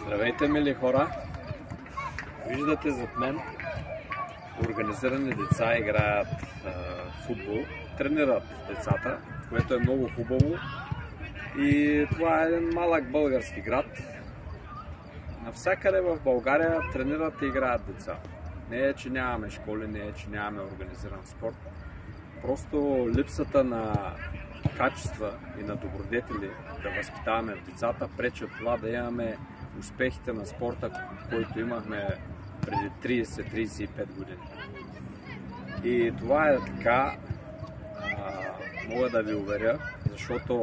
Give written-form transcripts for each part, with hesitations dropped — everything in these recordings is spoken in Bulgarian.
Здравейте, мили хора! Виждате зад мен организирани деца играят футбол, тренират децата, което е много хубаво. И това е един малък български град. Навсякъде в България тренират и играят деца. Не е, че нямаме школи, не е, че нямаме организиран спорт. Просто липсата на качества и на добродетели да възпитаваме в децата пречат това да имаме успехите на спорта, който имахме преди 30-35 години. И това е така, мога да ви уверя, защото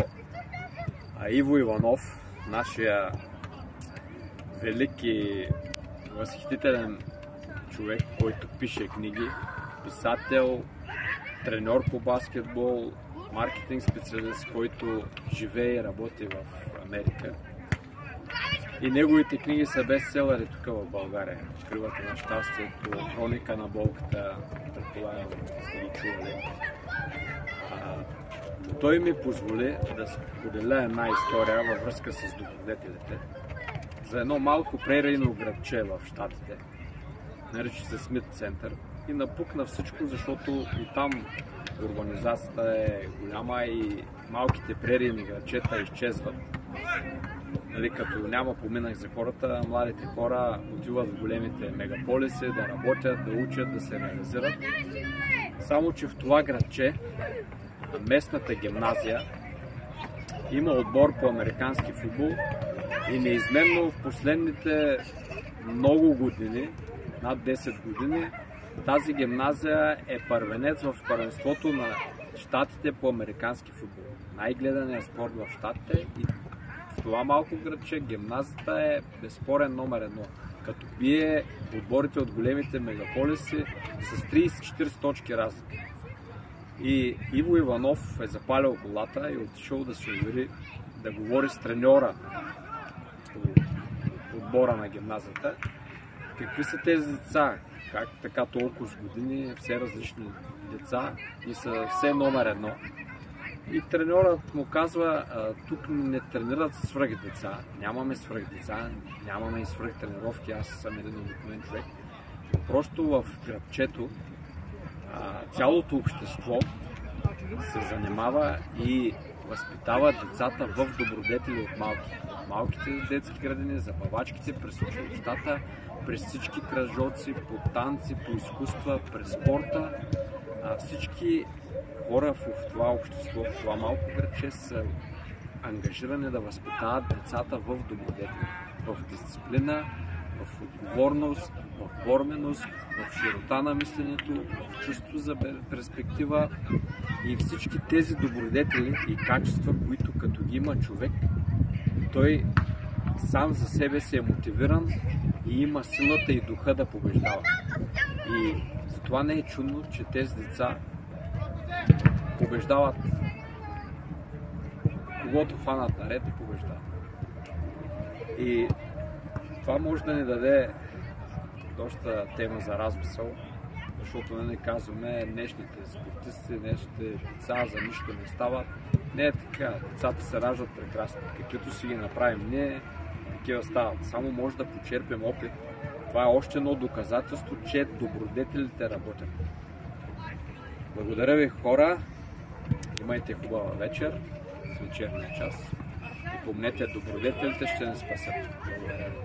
Иво Иванов, нашия велики, възхитителен човек, който пише книги, писател, треньор по баскетбол, маркетинг специалист, който живее и работи в Америка. И неговите книги са бестселъри тук в България. Кривата на щастието, Хроника на болката, предполагам сте ги чували. Той ми позволи да споделя една история във връзка с добродетелите за едно малко прерийно градче в Щатите. Нарича се Смит Център и напукна всичко, защото и там урбанизацията е голяма и малките прерийни градчета изчезват. Нали, като няма поминък за хората, младите хора отиват в големите мегаполиси да работят, да учат, да се реализират. Само че в това градче, местната гимназия, има отбор по американски футбол и неизменно в последните много години, над 10 години, тази гимназия е първенец в първенството на Щатите по американски футбол. Най-гледаният спорт в Щатите и в това малко градче гимназията е безспорен номер едно. Като бие отборите от големите мегаполиси с 30-40 точки разлика. И Иво Иванов е запалил колата и отишъл да се увери, да говори с треньора по отбора на гимназията. Какви са тези деца? Как така толкова с години, все различни деца и са все номер едно. И треньорът му казва, тук не тренират свръх деца, нямаме свръх деца, нямаме и свръх тренировки, аз съм един обикновен човек. Просто в градчето цялото общество се занимава и възпитава децата в добродетели от малки. Малките детски градини, забавачките през училищата, през всички кръжоци, по танци, по изкуства, през спорта. Всички хора в това общество, в това малко градче са ангажирани да възпитават децата в добродетели, в дисциплина, в отговорност, в борменост, в широта на мисленето, в чувство за перспектива и всички тези добродетели и качества, които като ги има човек, той сам за себе си е мотивиран и има силата и духа да побеждава. И затова не е чудно, че тези деца побеждават. Когото хванат наред и побеждават. И това може да ни даде доста тема за размисъл, защото не казваме днешните спортисти, днешните деца за нищо не стават. Не е така. Децата се раждат прекрасни. Каквито си ги направим ние, такива стават. Само може да почерпим опит. Това е още едно доказателство, че добродетелите работят. Благодаря ви, хора. Имайте хубава вечер в вечерния час. И помнете, добродетелите ще ни спасят. Благодаря ви.